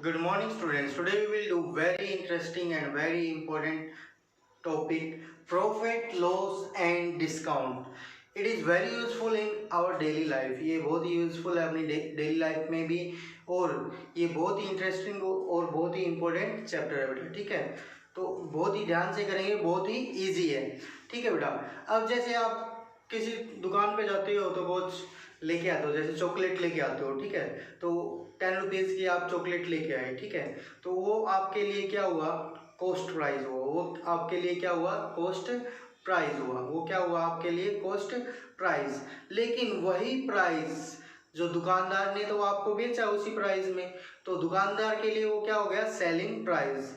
Good morning, students. Today we will do very interesting and very important topic: profit, loss and discount. It is very useful in our daily life. ये बहुत ही useful है अपनी daily life में भी, और ये बहुत ही interesting और बहुत ही इम्पोर्टेंट चैप्टर है बेटा। ठीक है, तो बहुत ही ध्यान से करेंगे, बहुत ही इजी है। ठीक है बेटा, अब जैसे आप किसी दुकान पे जाते हो तो बहुत लेके आते हो, जैसे चॉकलेट लेके आते हो। ठीक है, तो 10 रुपीज़ की आप चॉकलेट लेके आए। ठीक है, तो वो आपके लिए क्या हुआ, कॉस्ट प्राइस हुआ। वो आपके लिए क्या हुआ, कॉस्ट प्राइस हुआ। वो क्या हुआ आपके लिए, कॉस्ट प्राइस। लेकिन वही प्राइस जो दुकानदार ने तो आपको बेचा उसी प्राइस में, तो दुकानदार के लिए वो क्या हो गया, सेलिंग प्राइस।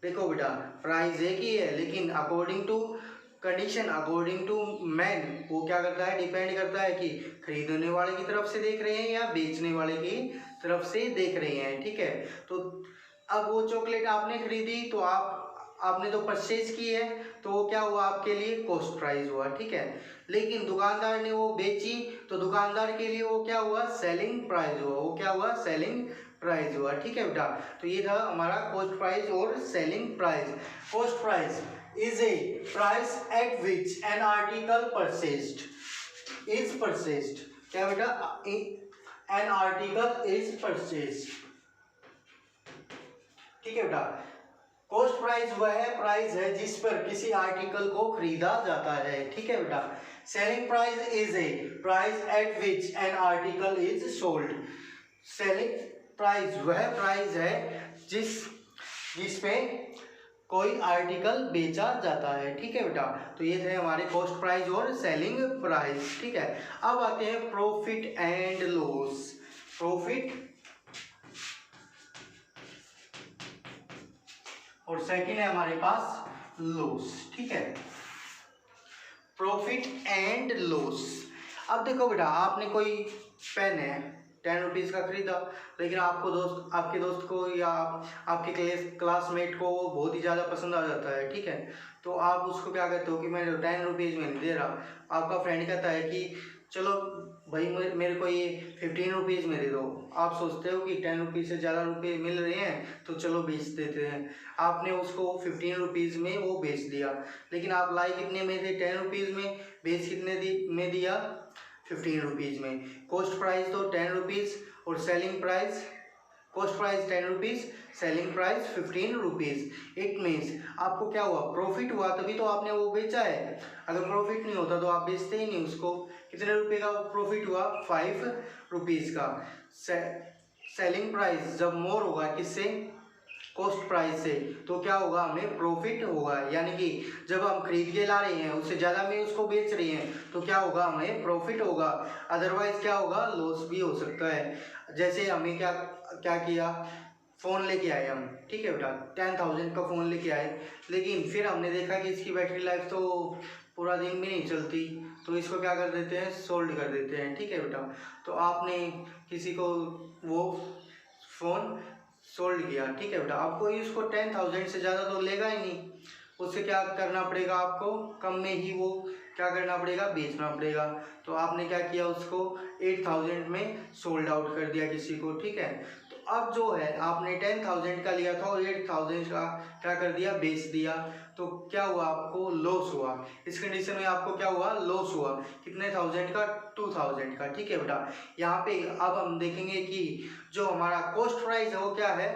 देखो बेटा, प्राइस एक ही है, लेकिन according to condition, according to man, वो क्या करता है, डिपेंड करता है कि खरीदने वाले की तरफ से देख रहे हैं या बेचने वाले की तरफ से देख रहे हैं। ठीक है, तो अब वो चॉकलेट आपने खरीदी तो आपने तो परचेज की है, तो वो क्या हुआ आपके लिए, कॉस्ट प्राइस हुआ। ठीक है, लेकिन दुकानदार ने वो बेची तो दुकानदार के लिए वो क्या हुआ, सेलिंग प्राइस हुआ। वो क्या हुआ, सेलिंग प्राइस हुआ। ठीक है बेटा, तो ये था हमारा कॉस्ट प्राइस और selling price. Cost price is a price at which an article purchased is purchased। क्या बेटा, an article is purchased। ठीक है बेटा, कॉस्ट प्राइस वह प्राइस है जिस पर किसी आर्टिकल को खरीदा जाता है। ठीक है बेटा, selling price is a price at which an article is sold. Selling price वह प्राइस है जिसपे कोई आर्टिकल बेचा जाता है। ठीक है बेटा, तो ये थे हमारे कॉस्ट प्राइस और सेलिंग प्राइस। ठीक है, अब आते हैं प्रॉफिट एंड लॉस। प्रॉफिट और सेकंड है हमारे पास लॉस। ठीक है, प्रॉफिट एंड लॉस। अब देखो बेटा, आपने कोई पेन है 10 रुपीज़ का खरीदा, लेकिन आपके दोस्त को या आपके क्लासमेट को वो बहुत ही ज़्यादा पसंद आ जाता है। ठीक है, तो आप उसको क्या कहते हो कि मैं 10 रुपीज़ में नहीं दे रहा। आपका फ्रेंड कहता है कि चलो भाई मेरे को ये 15 रुपीज़ में दे दो। आप सोचते हो कि 10 रुपीज़ से ज़्यादा रुपये मिल रहे हैं तो चलो बेच देते हैं। आपने उसको 15 रुपीज़ में वो बेच दिया, लेकिन आप लाई कितने में थे, 10 रुपीज़ में, बेच कितने में दिया, 15 रुपीज़ में। कॉस्ट प्राइस तो 10 रुपीज़ और selling price, cost price 10 rupees, selling price 15 rupees. It means आपको क्या हुआ, प्रॉफिट हुआ, तभी तो आपने वो बेचा है। अगर प्रॉफिट नहीं होता तो आप बेचते ही नहीं उसको। कितने रुपए का प्रॉफिट हुआ, 5 रुपीज़ का। सेलिंग प्राइस जब मोर होगा किससे, कॉस्ट प्राइस से, तो क्या होगा, हमें प्रॉफिट होगा। यानी कि जब हम खरीद के ला रहे हैं उससे ज़्यादा में उसको बेच रहे हैं तो क्या होगा, हमें प्रॉफिट होगा। अदरवाइज क्या होगा, लॉस भी हो सकता है। जैसे हमें क्या किया, फ़ोन लेके आए हम। ठीक है बेटा, 10,000 का फ़ोन लेके आए, लेकिन फिर हमने देखा कि इसकी बैटरी लाइफ तो पूरा दिन भी नहीं चलती, तो इसको क्या कर देते हैं, सोल्ड कर देते हैं। ठीक है बेटा, तो आपने किसी को वो फ़ोन सोल्ड किया। ठीक है बेटा, आपको उसको 10,000 से ज़्यादा तो लेगा ही नहीं, उससे क्या करना पड़ेगा, आपको कम में ही वो क्या करना पड़ेगा, बेचना पड़ेगा। तो आपने क्या किया, उसको 8,000 में सोल्ड आउट कर दिया किसी को। ठीक है, तो अब जो है आपने 10,000 का लिया था और 8,000 का क्या कर दिया, बेच दिया, तो क्या हुआ, आपको लॉस हुआ। इस कंडीशन में आपको क्या हुआ, लॉस हुआ। कितने थाउजेंड का, 2,000 का। ठीक है बेटा, यहाँ पे अब हम देखेंगे कि जो हमारा कॉस्ट प्राइस है वो क्या है,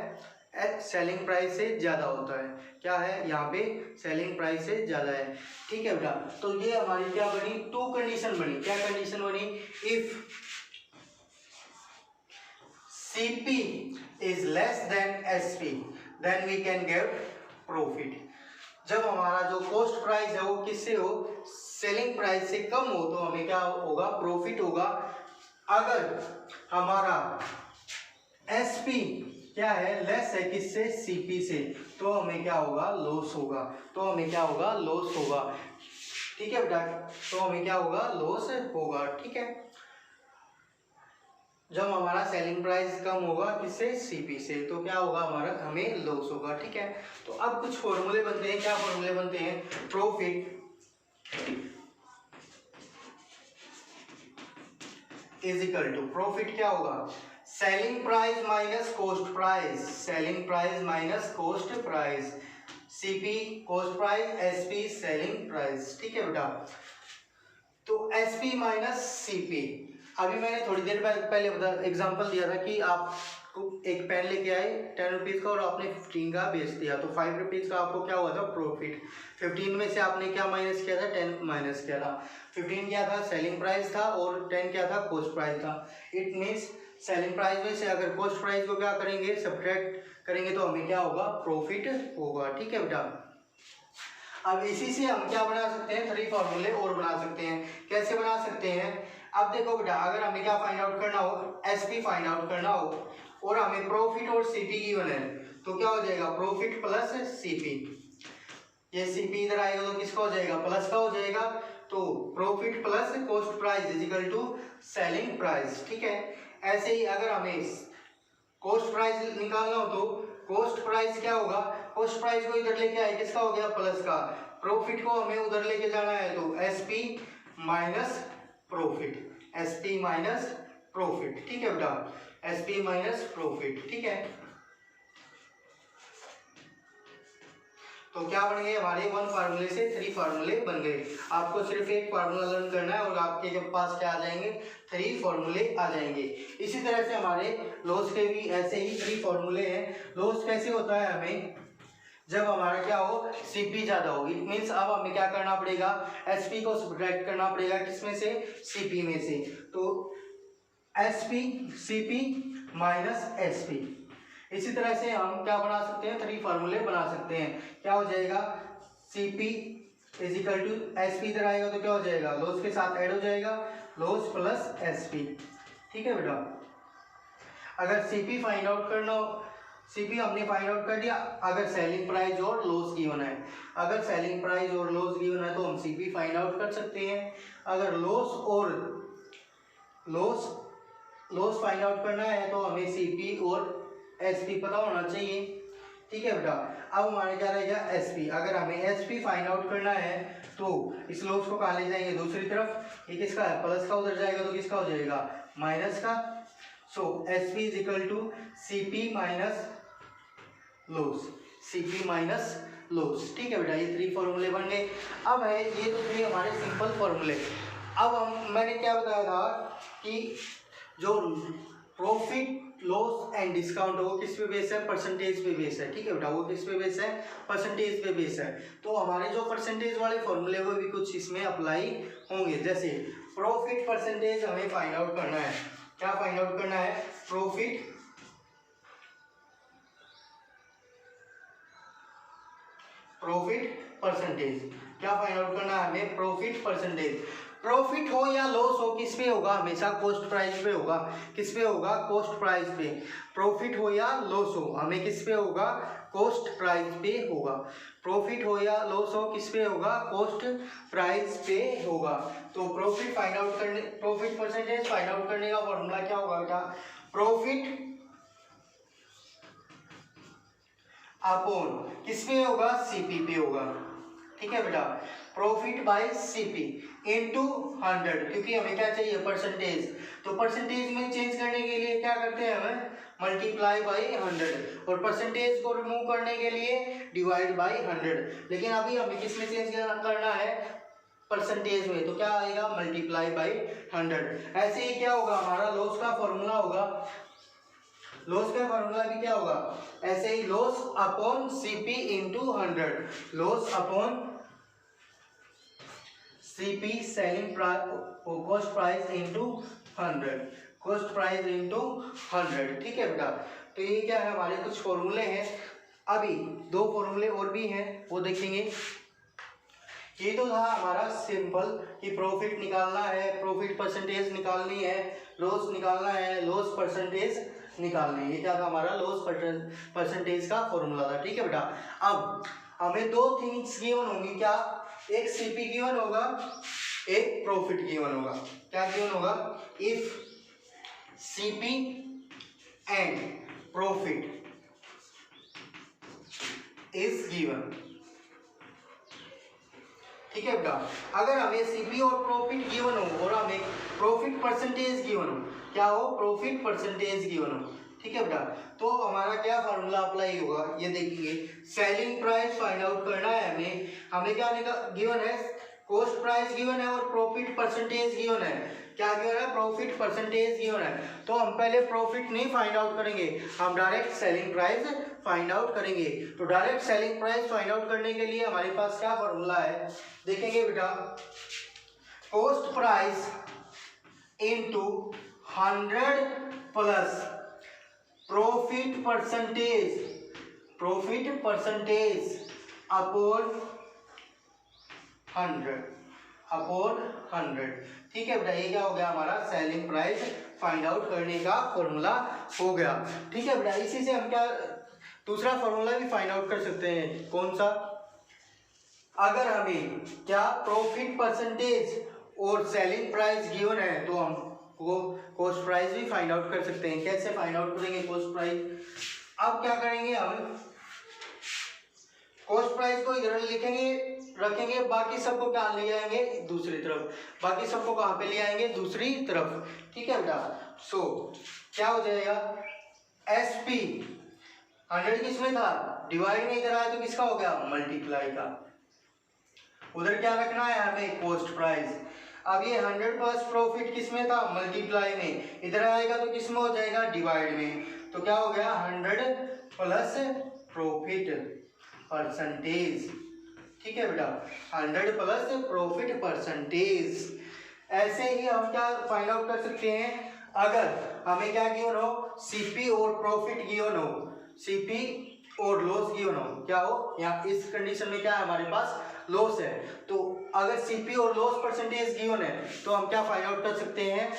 सेलिंग प्राइस से ज़्यादा होता है। क्या है यहाँ पे, सेलिंग प्राइस से ज़्यादा है। ठीक है बेटा, तो ये हमारी क्या बनी, 2 कंडीशन बनी। क्या कंडीशन बनी, if CP is less than SP then we can get profit। जब हमारा जो कॉस्ट प्राइस है वो किससे हो, सेलिंग प्राइस से कम हो तो हमें क्या होगा, प्रॉफिट होगा। अगर हमारा SP क्या है, लेस है किससे, CP से, तो हमें क्या होगा, लॉस होगा। तो हमें क्या होगा, लॉस होगा। ठीक है बेटा, तो हमें क्या होगा, लॉस होगा। ठीक है, जब हमारा सेलिंग प्राइस कम होगा किससे, CP से, तो क्या होगा, हमें लॉस होगा। ठीक है, तो अब कुछ फॉर्मूले बनते हैं। क्या फॉर्मूले बनते हैं, profit is equal to, profit क्या होगा, selling price minus cost price, selling price minus cost price, CP cost price, SP selling price. ठीक है बेटा, तो एसपी माइनस सीपी। अभी मैंने थोड़ी देर पहले एग्जांपल दिया था कि आप एक पेन लेके आए 10 रुपीज़ का और आपने 15 का बेच दिया, तो 5 रुपीज़ का आपको क्या हुआ था प्रॉफिट। 15 में से आपने क्या माइनस किया था, 10 माइनस किया था। 15 क्या था, सेलिंग प्राइस था और 10 क्या था, कॉस्ट प्राइस था। इट मीन्स सेलिंग प्राइस में से अगर कॉस्ट प्राइस को क्या करेंगे, सब्ट्रैक्ट करेंगे तो हमें क्या होगा, प्रॉफिट होगा। ठीक है बेटा, अब इसी से हम क्या बना सकते हैं, 3 फॉर्मूले और बना सकते हैं। कैसे बना सकते हैं, अब देखो बेटा, अगर हमें क्या फाइंड आउट करना हो, एसपी फाइंड आउट करना हो और हमें प्रॉफिट और सीपी गिवन है, तो क्या हो जाएगा, प्रॉफिट प्लस सीपी। ये सीपी इधर आएगा तो किसका हो जाएगा, प्लस का हो जाएगा। तो profit plus cost price is equal to selling price. ठीक है, ऐसे ही अगर हमें कॉस्ट प्राइस निकालना हो तो कॉस्ट प्राइस क्या होगा, कॉस्ट प्राइस को इधर लेके आए, किसका हो गया, प्लस का। प्रॉफिट को हमें उधर लेके जाना है तो SP minus profit, SP minus profit. ठीक है बेटा, एसपी माइनस प्रॉफिट। ठीक है, तो क्या बन गए हमारे, 1 फार्मूले से 3 फार्मूले बन गए। आपको सिर्फ एक फार्मूला लर्न करना है और आपके जब पास क्या आ जाएंगे, 3 फार्मूले आ जाएंगे। इसी तरह से हमारे लॉस के भी ऐसे ही 3 फार्मूले हैं। लॉस कैसे होता है, हमें जब हमारा क्या हो, सीपी ज्यादा हो। इट मीन्स अब हमें क्या करना पड़ेगा, एसपी को सब्ट्रैक्ट करना पड़ेगा, किसमें से, सीपी में से। तो एसपी सीपी माइनस एसपी। इसी तरह से हम क्या बना सकते हैं, 3 फार्मूले बना सकते हैं। क्या हो जाएगा, CP is equal to SP, इधर आएगा तो क्या हो जाएगा, लॉस के साथ ऐड हो जाएगा, लॉस प्लस एसपी। ठीक है बेटा, अगर सीपी फाइंड आउट करना हो, सीपी हमने फाइंड आउट कर दिया। अगर सेलिंग प्राइस और लॉस गिवन है, अगर सेलिंग प्राइस और लॉस गिवन है तो हम सीपी फाइंड आउट कर सकते हैं। अगर लॉस फाइंड आउट करना है तो हमें सीपी और एसपी पता होना चाहिए। ठीक है बेटा, अब हमारे क्या रहेगा, एसपी। अगर हमें एसपी फाइंड आउट करना है तो इस लॉस को कहाँ ले जाएंगे, दूसरी तरफ। ये किसका है, प्लस का, उधर जाएगा तो किसका हो जाएगा, माइनस का। So SP is equal to CP minus loss, CP minus loss. ठीक है बेटा, ये 3 फॉर्मूले बन गए। अब है ये तो थे हमारे सिंपल फॉर्मूले। अब मैंने क्या बताया था कि जो प्रॉफिट लॉस एंड डिस्काउंट वो किस पे बेस है, परसेंटेज पे बेस है। ठीक है बेटा, वो किस पे बेस है, परसेंटेज पे बेस है। तो हमारे जो परसेंटेज वाले फॉर्मूले वो भी कुछ इसमें अप्लाई होंगे। जैसे प्रॉफिट परसेंटेज हमें फाइंड आउट करना है। क्या फाइंड आउट करना है, प्रॉफिट परसेंटेज। क्या फाइंड आउट करना है हमें, प्रॉफिट परसेंटेज। प्रॉफिट हो या लॉस हो, किस पे होगा, हमेशा कॉस्ट प्राइस पे होगा। किस पे होगा, कॉस्ट प्राइस पे। प्रॉफिट हो या लॉस हो, हमें किस पे होगा, कॉस्ट प्राइस पे होगा। प्रॉफिट हो या लॉस हो, किस पे होगा, कॉस्ट प्राइस पे होगा। तो प्रॉफिट फाइंड आउट करने, प्रॉफिट परसेंटेज फाइंड आउट करने का फॉर्मूला क्या होगा बेटा, प्रॉफिट अपॉन किस पे होगा, सीपी पे होगा। ठीक है बेटा, प्रॉफिट बाय सीपी इनटू 100, क्योंकि हमें क्या चाहिए, परसेंटेज। तो परसेंटेज में चेंज करने के लिए क्या करते हैं, हमें मल्टीप्लाई बाय 100, और परसेंटेज को रिमूव करने के लिए डिवाइड बाय 100। लेकिन अभी हमें किस में चेंज करना है, परसेंटेज में, तो क्या आएगा, मल्टीप्लाई बाय 100। ऐसे ही क्या होगा, हमारा लॉस का फॉर्मूला होगा, लॉस का फॉर्मूला भी क्या होगा, ऐसे ही loss upon CP into 100, loss upon CP selling cost price into 100, cost price into 100। ठीक है बेटा, तो ये क्या है, हमारे कुछ फॉर्मूले हैं। अभी 2 फॉर्मूले और भी हैं, वो देखेंगे। ये तो था हमारा सिंपल कि प्रॉफिट निकालना है, प्रॉफिट परसेंटेज निकालनी है, लॉस निकालना है, लॉस परसेंटेज निकालनी है। ये क्या था, हमारा लॉस परसेंटेज का फॉर्मूला था। ठीक है बेटा, अब हमें 2 थिंग्स गिवन होंगी। क्या, एक सीपी गिवन होगा, एक प्रॉफिट गिवन होगा। क्या गिवन होगा, if CP and profit is given. ठीक है बेटा, अगर हमें सीपी और प्रॉफिट गिवन हो और हमें प्रॉफिट परसेंटेज गिवन हो, क्या हो, प्रॉफिट परसेंटेज गिवन हो। ठीक है बेटा, तो हमारा क्या फार्मूला अप्लाई होगा ये देखेंगे। सेलिंग प्राइस फाइंड आउट करना है हमें, हमें क्या गिवन है, कॉस्ट प्राइस गिवन है और प्रॉफिट परसेंटेज गिवन है। क्या गिवन है, प्रॉफिट परसेंटेज गिवन है। तो हम पहले प्रॉफिट नहीं फाइंड आउट करेंगे, हम direct selling price find out करेंगे। तो direct selling price find out करने के लिए हमारे पास क्या फॉर्मूला है, देखेंगे बेटा, cost price into 100 plus profit percentage upon 100। ठीक है बेटा, ये क्या हो गया, हमारा सेलिंग प्राइस फाइंड आउट करने का फॉर्मूला हो गया। ठीक है बेटा, इसी से हम क्या दूसरा फॉर्मूला भी फाइंड आउट कर सकते हैं, कौन सा, अगर हमें क्या प्रॉफिट परसेंटेज और सेलिंग प्राइस गिवन है तो हम वो कॉस्ट प्राइस भी फाइंड आउट कर सकते हैं। कैसे फाइंड आउट करेंगे कॉस्ट प्राइस, अब क्या करेंगे, हम कॉस्ट प्राइस को इधर लिखेंगे रखेंगे, बाकी सबको क्या ले आएंगे दूसरी तरफ, बाकी सबको कहाँ पे ले आएंगे, दूसरी तरफ। ठीक है बेटा, सो क्या हो जाएगा, SP 100 किसमें था, डिवाइड में इधर आया तो किसका हो गया, मल्टीप्लाई का। उधर क्या रखना है हमें, कॉस्ट प्राइस। अब ये 100 प्लस प्रॉफिट किसमें था, मल्टीप्लाई में, इधर आएगा तो किसमें हो जाएगा, डिवाइड में। तो क्या हो गया, 100 प्लस प्रॉफिट परसेंटेज। ठीक है बेटा, 100 प्लस प्रॉफिट परसेंटेज। ऐसे ही हम क्या फाइंड आउट कर सकते हैं, अगर हमें क्या गिवन हो, CP और प्रॉफिट गिवन हो, CP और लॉस गिवन हो, क्या हो, यहाँ इस कंडीशन में क्या है, हमारे पास लॉस है। तो अगर CP और लॉस परसेंटेज गिवन है तो हम क्या फाइंड आउट कर सकते हैं,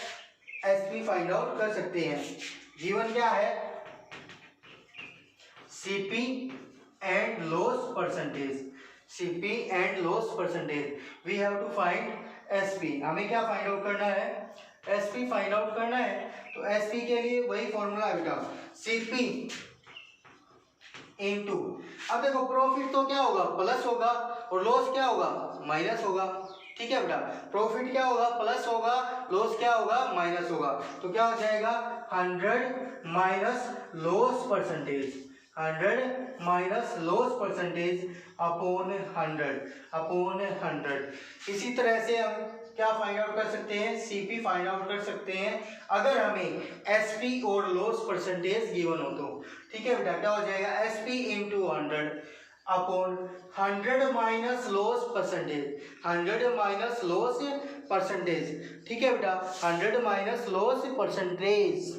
SP फाइंड आउट कर सकते हैं। गिवन क्या है, CP and loss percentage, CP and loss percentage, we have to find SP। हमें क्या फाइंड आउट करना है, SP फाइंड आउट करना है। तो SP के लिए वही फॉर्मूला है बेटा, CP इनटू, अब देखो प्रॉफिट तो क्या होगा, प्लस होगा, और लॉस क्या होगा, माइनस होगा। ठीक है बेटा, प्रॉफिट क्या होगा, प्लस होगा, लॉस क्या होगा, माइनस होगा। तो क्या हो जाएगा, 100 minus loss percentage, 100 minus loss percentage upon 100। इसी तरह से हम क्या फाइंड आउट कर सकते हैं, CP फाइंड आउट कर सकते हैं अगर हमें SP और लॉस परसेंटेज गिवन हो तो। ठीक है बेटा, क्या हो जाएगा, SP into 100 upon 100 minus loss percentage, 100 minus loss percentage. ठीक है बेटा, 100 minus loss percentage.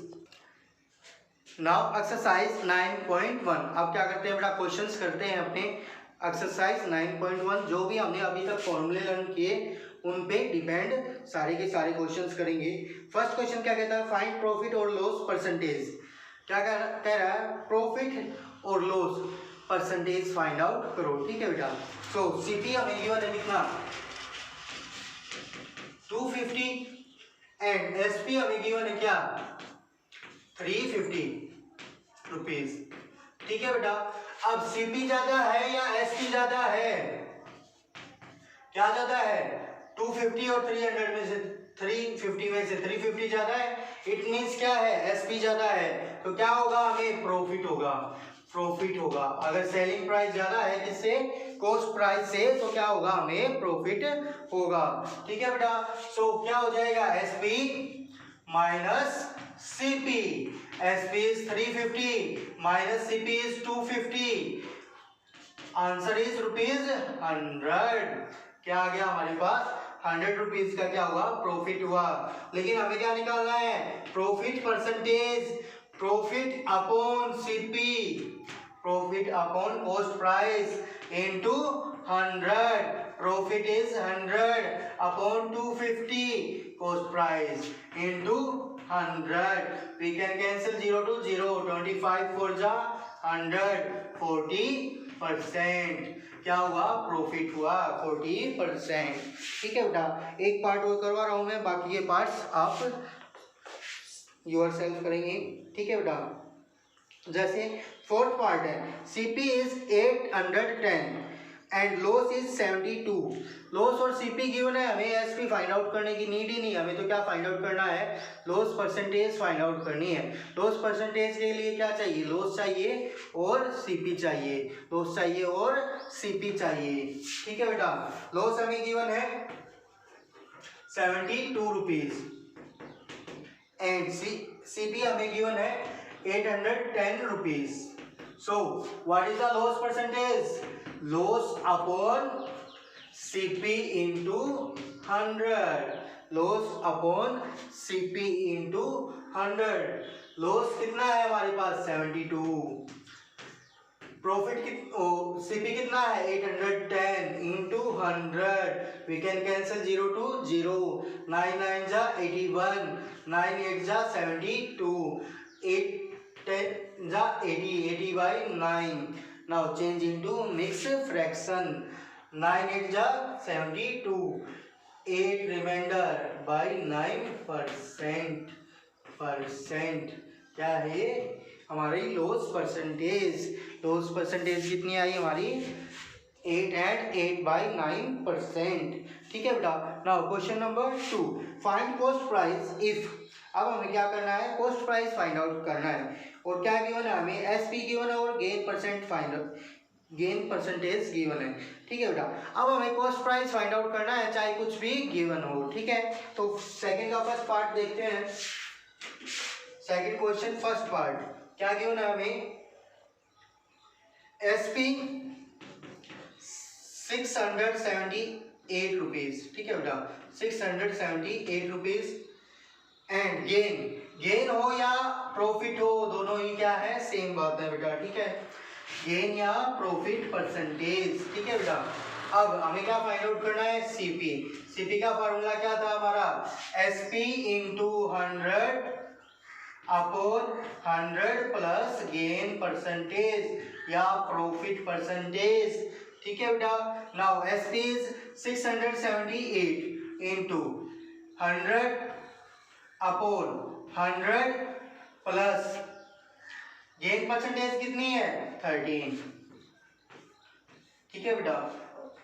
Now exercise 9.1, अब क्या करते हैं बेटा, क्वेश्चंस करते हैं अपने एक्सरसाइज 9.1। जो भी हमने अभी तक फॉर्मूले लर्न किए उन पे डिपेंड सारे के सारे क्वेश्चंस करेंगे। फर्स्ट क्वेश्चन क्या कहता है, फाइंड प्रॉफिट और लॉस परसेंटेज। क्या कह रहा है, प्रॉफिट और लॉस परसेंटेज फाइंड आउट करो। ठीक है बेटा, सो CP हमें गिवन है कितना, 250 एंड SP हमें गिवन है क्या, 350 रुपीज। ठीक है बेटा, अब CP ज्यादा है या SP ज्यादा है, क्या ज्यादा है, 250 और 300 में से 350 में से 350 ज्यादा है, इट मींस क्या है, SP ज्यादा है। तो क्या होगा, हमें प्रॉफिट होगा। अगर सेलिंग प्राइस ज्यादा है किससे, कॉस्ट प्राइस से, तो क्या होगा, हमें प्रॉफिट होगा। ठीक है बेटा, सो क्या हो जाएगा, SP minus CP, SP is 350 minus CP is 250, answer is ₹100। क्या आ गया हमारे पास, 100 रुपीज का क्या हुआ, प्रॉफिट हुआ। लेकिन हमें क्या निकालना है, profit percentage, profit upon CP, profit upon cost price into 100, profit is 100 upon 250 cost price into 100। we can cancel 0 to 0, 25 4 जा 100, 40%। क्या हुआ, प्रॉफिट हुआ 40%। ठीक है बेटा, एक पार्ट और करवा रहा हूं मैं, बाकी के पार्ट्स आप योरसेल्फ करेंगे। ठीक है बेटा, जैसे फोर्थ पार्ट है, CP is 810 and loss is 72। Loss और सीपी गिवन है, हमें एसपी फाइंड आउट करने की नीड ही नहीं, हमें तो क्या फाइंड आउट करना है, लॉस परसेंटेज फाइंड आउट करनी है। लॉस परसेंटेज के लिए क्या चाहिए, लॉस चाहिए और सीपी चाहिए, लॉस चाहिए और सीपी चाहिए। ठीक है बेटा, लॉस हमें गिवन है 72 रुपीज एंड सीपी हमें गिवन है 810 rupees. So what is the loss percentage, loss upon CP into 100, loss upon CP into 100। Loss कितना है हमारे पास 72, प्रॉफिट सीपी कितना है 810 into 100, we can cancel 0 to 0, 9 9 जा 81, 9 8 जा 72, 8 10 जा 80, 80 by 9। Now change into mix fraction, 9 8 जा 72, 8 रिमाइंडर बाय 9%। क्या है हमारी लॉस परसेंटेज, लॉस परसेंटेज कितनी आई हमारी 8 and 8 by 9%। ठीक है बेटा। Now question number 2, find cost price if. अब हमें क्या करना है, कॉस्ट प्राइस फाइंड आउट करना है और क्या गिवन है हमें, एसपी गिवन है और गेन परसेंटेज गिवन है। ठीक है बेटा, अब हमें कॉस्ट प्राइस फाइंड आउट करना है चाहे कुछ भी गिवन हो। ठीक है, तो सेकंड का फर्स्ट पार्ट देखते हैं। सेकंड क्वेश्चन फर्स्ट पार्ट क्या गिवन है हमें, एसपी 678 रुपीज। ठीक है बेटा, 678 रुपीज एंड गेन हो या प्रॉफिट हो, दोनों ही क्या है सेम बात है बेटा। ठीक है, गेन या प्रॉफिट परसेंटेज। ठीक है बेटा, अब हमें क्या फाइंड आउट करना है, सीपी का फॉर्मूला क्या था हमारा, SP into 100 upon 100 plus gain percentage या प्रॉफिट परसेंटेज। ठीक है बेटा, now SP is 678 into 100 upon 100 plus gain percentage कितनी है 13। ठीक है बेटा,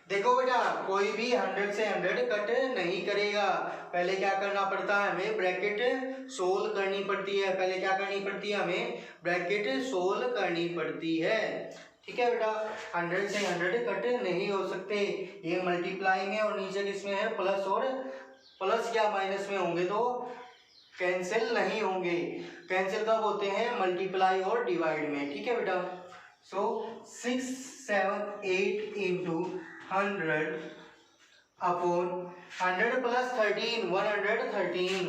देखो बेटा कोई भी 100 से 100 कट नहीं करेगा, पहले क्या करना पड़ता है हमें, ब्रैकेट सोल्व करनी पड़ती है। पहले क्या करनी पड़ती है हमें, ब्रैकेट सोल्व करनी पड़ती है। ठीक है बेटा, 100 से 100 कट नहीं हो सकते, ये मल्टीप्लाई में और नीचे किसमें है प्लस, और प्लस या माइनस में होंगे तो कैंसिल नहीं होंगे। कैंसिल कब होते हैं, मल्टीप्लाई और डिवाइड में। ठीक है बेटा, सो 678 इंटू 100 अपॉन 100 प्लस 13 113।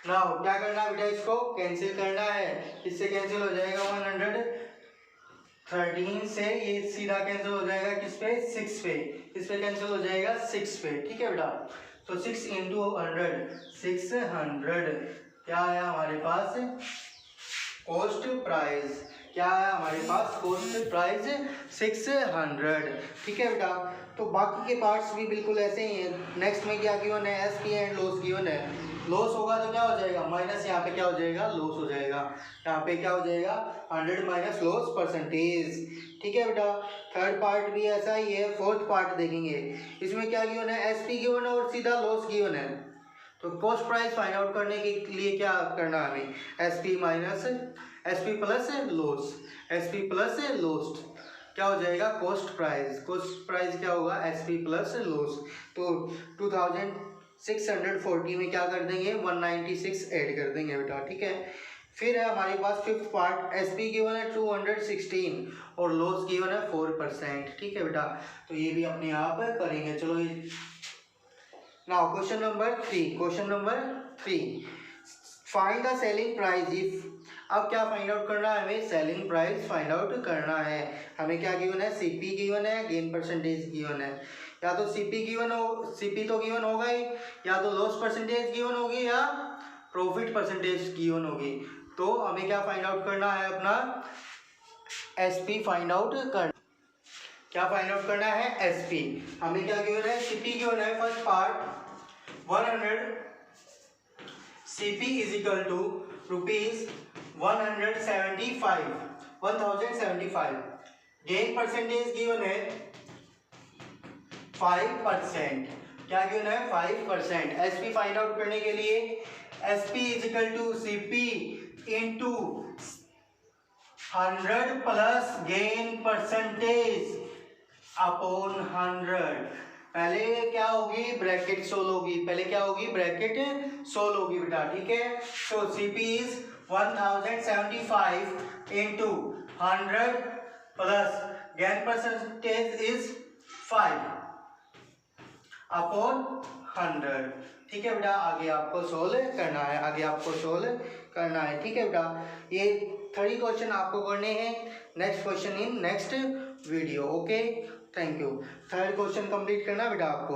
नाउ क्या करना है बेटा, इसको कैंसिल करना है, इससे कैंसिल हो जाएगा 113 से, ये सीधा कैंसिल हो जाएगा किस पे 6 पे, इस पे कैंसिल हो जाएगा 6 पे। ठीक है बेटा, तो 6 इंटू 100 600। क्या है हमारे पास कॉस्ट प्राइस, क्या है हमारे पास कॉस्ट प्राइस 600। ठीक है बेटा, तो बाकी के पार्ट्स भी बिल्कुल ऐसे ही हैं। नेक्स्ट में क्या गिवन है, एसपी एंड लॉस गिवन है। लॉस होगा तो क्या हो जाएगा, माइनस यहाँ पे क्या हो जाएगा, लॉस हो जाएगा, यहाँ पे क्या हो जाएगा 100 माइनस लॉस परसेंटेज। ठीक है बेटा, थर्ड पार्ट भी ऐसा ही है। फोर्थ पार्ट देखेंगे, इसमें क्या गिवन है, एसपी गिवन है और सीधा लॉस गिवन है। तो कॉस्ट प्राइस फाइंड आउट करने के लिए क्या करना है हमें, SP plus loss, SP plus loss क्या हो जाएगा कॉस्ट प्राइस। कॉस्ट प्राइस क्या होगा, एसपी प्लस लॉस। तो 2640 में क्या कर देंगे 196 ऐड कर देंगे बेटा। ठीक है, फिर है हमारे पास फिफ्थ पार्ट, एसपी गिवन है 216 और लॉस गिवन है 4%। ठीक है बेटा, तो ये भी अपने आप करेंगे। चलो now question number 3 find the selling price if. अब क्या फाइंड आउट करना है हमें, सेलिंग प्राइस फाइंड आउट करना है। हमें क्या गिवन है, सीपी गिवन है, गेन परसेंटेज गिवन है। या तो सीपी तो गिवन होगा ही, या तो लॉस परसेंटेज गिवन होगी या प्रॉफिट परसेंटेज गिवन होगी। तो हमें क्या फाइंड आउट करना है, अपना एसपी फाइंड आउट करना। क्या फाइंड आउट करना है, एसपी। हमें क्या गिवन है, सीपी गिवन है first part 100, CP is equal to rupees 1075 gain percentage given है 5%। क्या गिवन है? 5%। एसपी फाइंड आउट करने के लिए SP is equal to CP into 100 plus gain percentage upon 100। पहले क्या होगी? ब्रैकेट सोल होगी। पहले क्या होगी? ब्रैकेट सोल होगी बेटा, ठीक है। तो CP is 1075 into 100 plus gain percentage is 5 upon 100। ठीक है बेटा, आगे आपको सोल्व करना है, आगे आपको सोल्व करना है। ठीक है बेटा, ये 30 क्वेश्चन आपको करने हैं। Next question in next video. Okay, thank you. 3rd question complete करना बेटा आपको।